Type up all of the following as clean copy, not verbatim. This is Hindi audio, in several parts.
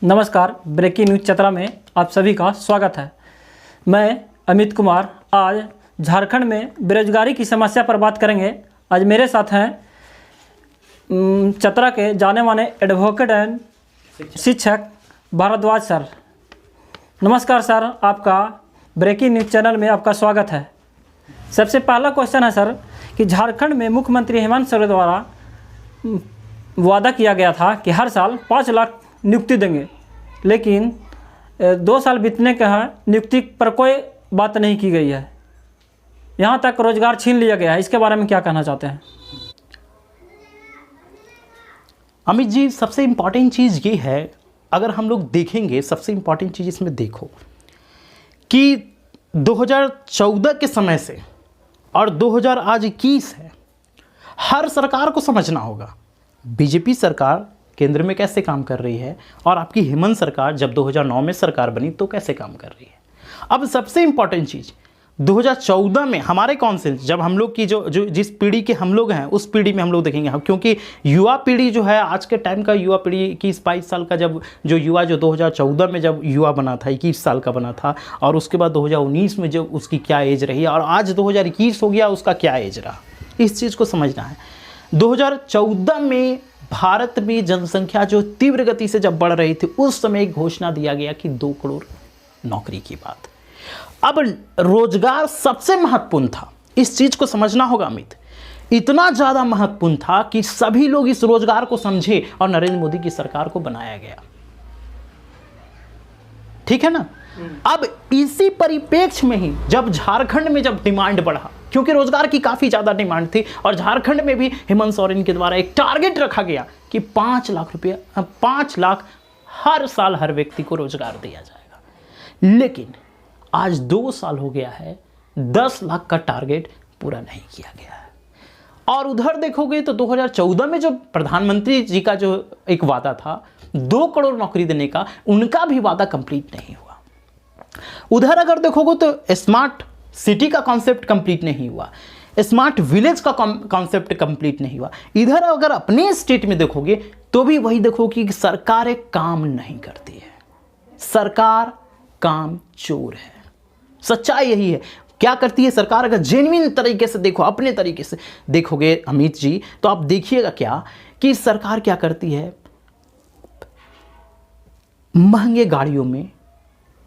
नमस्कार, ब्रेकिंग न्यूज चतरा में आप सभी का स्वागत है। मैं अमित कुमार आज झारखंड में बेरोजगारी की समस्या पर बात करेंगे। आज मेरे साथ हैं चतरा के जाने माने एडवोकेट एंड शिक्षक भारद्वाज सर। नमस्कार सर, आपका ब्रेकिंग न्यूज चैनल में आपका स्वागत है। सबसे पहला क्वेश्चन है सर कि झारखंड में मुख्यमंत्री हेमंत सोरेन द्वारा वादा किया गया था कि हर साल 5 लाख नियुक्ति देंगे, लेकिन 2 साल बीतने के हैं, नियुक्ति पर कोई बात नहीं की गई है। यहाँ तक रोजगार छीन लिया गया है। इसके बारे में क्या कहना चाहते हैं? अमित जी, सबसे इम्पॉर्टेंट चीज़ ये है, अगर हम लोग देखेंगे, सबसे इम्पॉर्टेंट चीज़ इसमें देखो कि 2014 के समय से और 2021 है, हर सरकार को समझना होगा बीजेपी सरकार केंद्र में कैसे काम कर रही है और आपकी हेमंत सरकार जब 2009 में सरकार बनी तो कैसे काम कर रही है। अब सबसे इम्पॉर्टेंट चीज़ 2014 में हमारे कॉन्सेंस, जब हम लोग की जो जिस पीढ़ी के हम लोग हैं उस पीढ़ी में हम लोग देखेंगे हम, क्योंकि युवा पीढ़ी जो है आज के टाइम का युवा पीढ़ी 21-22 साल का, जब जो युवा जो 2014 में जब युवा बना था 21 साल का बना था, और उसके बाद 2019 में जो उसकी क्या एज रही और आज 2021 हो गया उसका क्या एज रहा, इस चीज़ को समझना है। 2014 में भारत में जनसंख्या जो तीव्र गति से जब बढ़ रही थी उस समय एक घोषणा दिया गया कि 2 करोड़ नौकरी की बात। अब रोजगार सबसे महत्वपूर्ण था, इस चीज को समझना होगा अमित। इतना ज्यादा महत्वपूर्ण था कि सभी लोग इस रोजगार को समझे और नरेंद्र मोदी की सरकार को बनाया गया। ठीक है ना। अब इसी परिप्रेक्ष्य में ही जब झारखंड में जब डिमांड बढ़ा, क्योंकि रोजगार की काफी ज्यादा डिमांड थी और झारखंड में भी हेमंत सोरेन के द्वारा एक टारगेट रखा गया कि 5 लाख रुपया 5 लाख हर साल हर व्यक्ति को रोजगार दिया जाएगा। लेकिन आज 2 साल हो गया है, 10 लाख का टारगेट पूरा नहीं किया गया है। और उधर देखोगे तो 2014 में जो प्रधानमंत्री जी का जो एक वादा था 2 करोड़ नौकरी देने का, उनका भी वादा कंप्लीट नहीं हुआ। उधर अगर देखोगे तो स्मार्ट सिटी का कॉन्सेप्ट कंप्लीट नहीं हुआ, स्मार्ट विलेज का कॉन्सेप्ट कंप्लीट नहीं हुआ। इधर अगर अपने स्टेट में देखोगे तो भी वही देखोगे कि सरकारें काम नहीं करती है, सरकार काम चोर है। सच्चाई यही है। क्या करती है सरकार? अगर जेन्युइन तरीके से देखो, अपने तरीके से देखोगे अमित जी, तो आप देखिएगा क्या कि सरकार क्या करती है, महंगे गाड़ियों में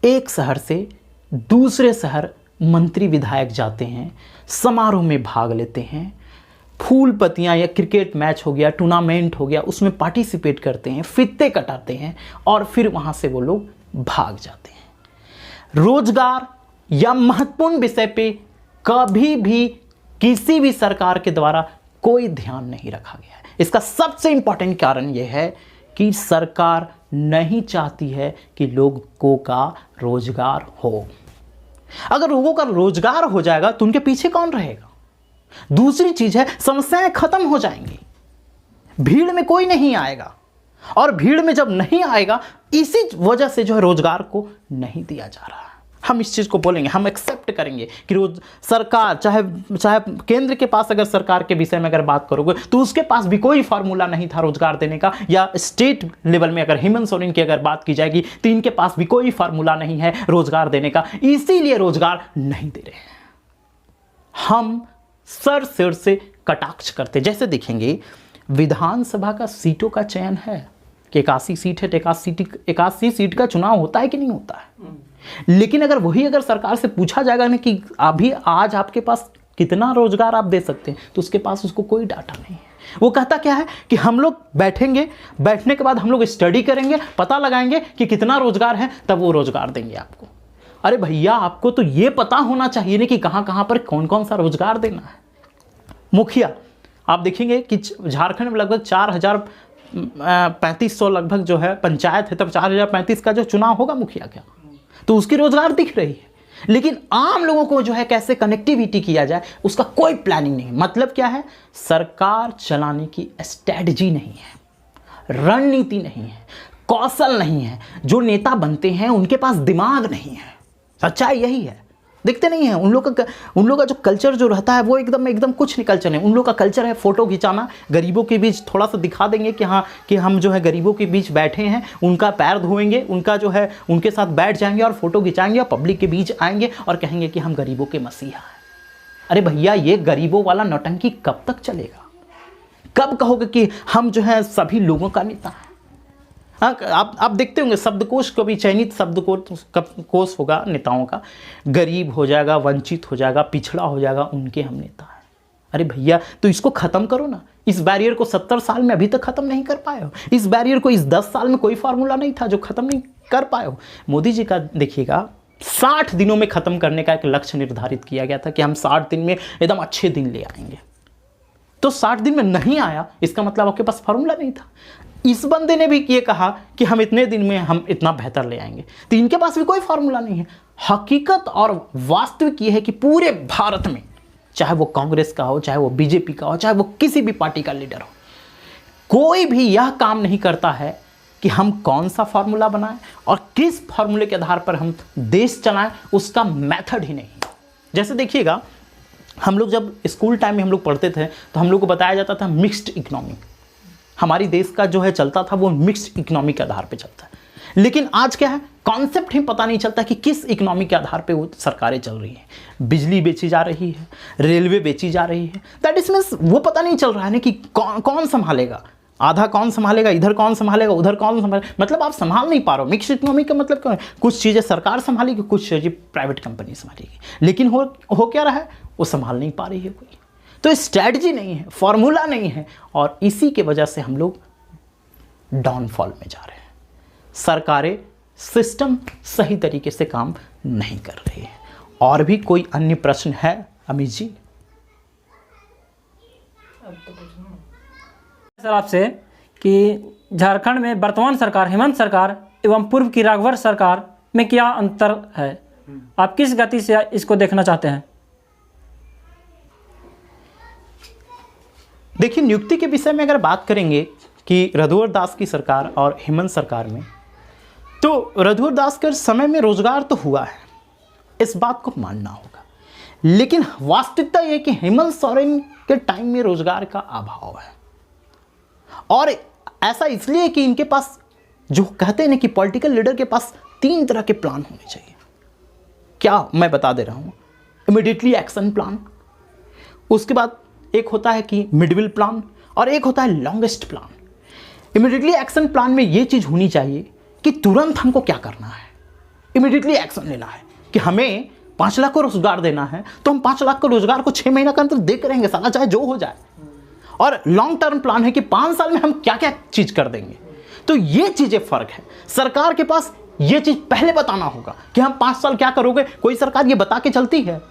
एक शहर से दूसरे शहर मंत्री विधायक जाते हैं, समारोह में भाग लेते हैं, फूल पत्तियां या क्रिकेट मैच हो गया, टूर्नामेंट हो गया, उसमें पार्टिसिपेट करते हैं, फित्ते कटाते हैं और फिर वहां से वो लोग भाग जाते हैं। रोजगार या महत्वपूर्ण विषय पे कभी भी किसी भी सरकार के द्वारा कोई ध्यान नहीं रखा गया है। इसका सबसे इंपॉर्टेंट कारण यह है कि सरकार नहीं चाहती है कि लोगों का रोजगार हो। अगर लोगों का रोजगार हो जाएगा तो उनके पीछे कौन रहेगा? दूसरी चीज है, समस्याएं खत्म हो जाएंगी, भीड़ में कोई नहीं आएगा, और भीड़ में जब नहीं आएगा इसी वजह से जो है रोजगार को नहीं दिया जा रहा है। हम इस चीज को बोलेंगे, हम एक्सेप्ट करेंगे कि रोज सरकार चाहे केंद्र के पास, अगर सरकार के विषय में अगर बात करोगे तो उसके पास भी कोई फार्मूला नहीं था रोजगार देने का, या स्टेट लेवल में अगर हेमंत सोरेन की अगर बात की जाएगी तो इनके पास भी कोई फार्मूला नहीं है रोजगार देने का, इसीलिए रोजगार नहीं दे रहे हैं। हम सिर से कटाक्ष करते। जैसे देखेंगे विधानसभा का सीटों का चयन है कि 81 सीट है, 81 सीट का चुनाव होता है कि नहीं होता है। लेकिन अगर सरकार से पूछा जाएगा ना कि अभी आज आपके पास कितना रोजगार आप दे सकते हैं, तो उसके पास उसको कोई डाटा नहीं है। वो कहता क्या है कि हम लोग बैठेंगे, बैठने के बाद हम लोग स्टडी करेंगे, पता लगाएंगे कि कितना रोजगार है, तब वो रोजगार देंगे आपको। अरे भैया, आपको तो ये पता होना चाहिए ना कि कहां कहां पर कौन कौन सा रोजगार देना है। मुखिया आप देखेंगे कि झारखंड में लगभग 4,3500 लगभग जो है पंचायत है, तब 4035 का जो चुनाव होगा मुखिया का, तो उसकी रोजगार दिख रही है। लेकिन आम लोगों को जो है कैसे कनेक्टिविटी किया जाए उसका कोई प्लानिंग नहीं है। मतलब क्या है? सरकार चलाने की स्ट्रेटजी नहीं है, रणनीति नहीं है, कौशल नहीं है। जो नेता बनते हैं उनके पास दिमाग नहीं है। सच्चाई यही है। देखते नहीं हैं। उन लोग का जो कल्चर जो रहता है वो एकदम कुछ नहीं कल्चर नहीं। उन लोग का कल्चर है फ़ोटो खिंचाना, गरीबों के बीच थोड़ा सा दिखा देंगे कि हाँ कि हम जो है गरीबों के बीच बैठे हैं, उनका पैर धोएंगे, उनका जो है उनके साथ बैठ जाएंगे और फ़ोटो खिंचाएंगे और पब्लिक के बीच आएंगे और कहेंगे कि हम गरीबों के मसीहा हैं। अरे भैया, ये गरीबों वाला नौटंकी कब तक चलेगा? कब कहोगे कि हम जो है सभी लोगों का नेता है? हाँ, आप देखते होंगे शब्दकोश को भी चयनित शब्दकोश होगा नेताओं का, गरीब हो जाएगा, वंचित हो जाएगा, पिछड़ा हो जाएगा, उनके हम नेता हैं। अरे भैया, तो इसको ख़त्म करो ना। इस बैरियर को 70 साल में अभी तक ख़त्म नहीं कर पाए हो। इस बैरियर को इस 10 साल में कोई फार्मूला नहीं था जो ख़त्म नहीं कर पाए हो। मोदी जी का देखिएगा 60 दिनों में ख़त्म करने का एक लक्ष्य निर्धारित किया गया था कि हम 60 दिन में एकदम अच्छे दिन ले आएंगे। तो 60 दिन में नहीं आया, इसका मतलब आपके पास फार्मूला नहीं था। इस बंदे ने भी ये कहा कि हम इतने दिन में हम इतना बेहतर ले आएंगे, तो इनके पास भी कोई फार्मूला नहीं है। हकीकत और वास्तविक ये है कि पूरे भारत में, चाहे वो कांग्रेस का हो, चाहे वो बीजेपी का हो, चाहे वो किसी भी पार्टी का लीडर हो, कोई भी यह काम नहीं करता है कि हम कौन सा फार्मूला बनाएं और किस फार्मूले के आधार पर हम देश चलाएं, उसका मेथड ही नहीं। जैसे देखिएगा, हम लोग जब स्कूल टाइम में हम लोग पढ़ते थे तो हम लोग को बताया जाता था मिक्स्ड इकोनॉमी। हमारी देश का जो है चलता था वो मिक्स्ड इकोनॉमी के आधार पे चलता है। लेकिन आज क्या है, कॉन्सेप्ट ही पता नहीं चलता कि किस इकोनॉमी के आधार पे वो सरकारें चल रही हैं। बिजली बेची जा रही है, रेलवे बेची जा रही है, दैट इज मीन्स वो पता नहीं चल रहा है ना कि कौन संभालेगा, आधा कौन संभालेगा, इधर कौन संभालेगा, उधर कौन संभालेगा। मतलब आप संभाल नहीं पा रहे हो। मिक्स्ड इकोनॉमी का मतलब क्या है? कुछ चीज़ें सरकार संभालेगी, कुछ चीज़ें प्राइवेट कंपनी संभालेगी, लेकिन हो क्या रहा है, वो संभाल नहीं पा रही है कोई। तो स्ट्रैटेजी नहीं है, फॉर्मूला नहीं है, और इसी के वजह से हम लोग डाउनफॉल में जा रहे हैं। सरकारें, सिस्टम सही तरीके से काम नहीं कर रही है। और भी कोई अन्य प्रश्न है अमित जी? सर आपसे कि झारखंड में वर्तमान सरकार, हेमंत सरकार एवं पूर्व की राघवर सरकार में क्या अंतर है? आप किस गति से इसको देखना चाहते हैं? देखिए, नियुक्ति के विषय में अगर बात करेंगे कि रघुवर दास की सरकार और हेमंत सरकार में, तो रघुवर दास के समय में रोजगार तो हुआ है, इस बात को मानना होगा। लेकिन वास्तविकता यह कि हेमंत सोरेन के टाइम में रोजगार का अभाव है। और ऐसा इसलिए कि इनके पास, जो कहते हैं ना कि पॉलिटिकल लीडर के पास 3 तरह के प्लान होने चाहिए। क्या मैं बता दे रहा हूं, इमीडिएटली एक्शन प्लान, उसके बाद एक होता है कि मिडविल प्लान, और एक होता है longest plan. Immediately action plan में ये चीज़ होनी चाहिए कि तुरंत हमको क्या करना है, इमीडिएटली एक्शन लेना है कि हमें 5 लाख को रोजगार देना है, तो हम 5 लाख को रोजगार को 6 महीना के अंदर देते रहेंगे, साला चाहे जो हो जाए। और लॉन्ग टर्म प्लान है कि 5 साल में हम क्या क्या चीज़ कर देंगे। तो ये चीज़ें फ़र्क है। सरकार के पास ये चीज़ पहले बताना होगा कि हम 5 साल क्या करोगे। कोई सरकार ये बता के चलती है?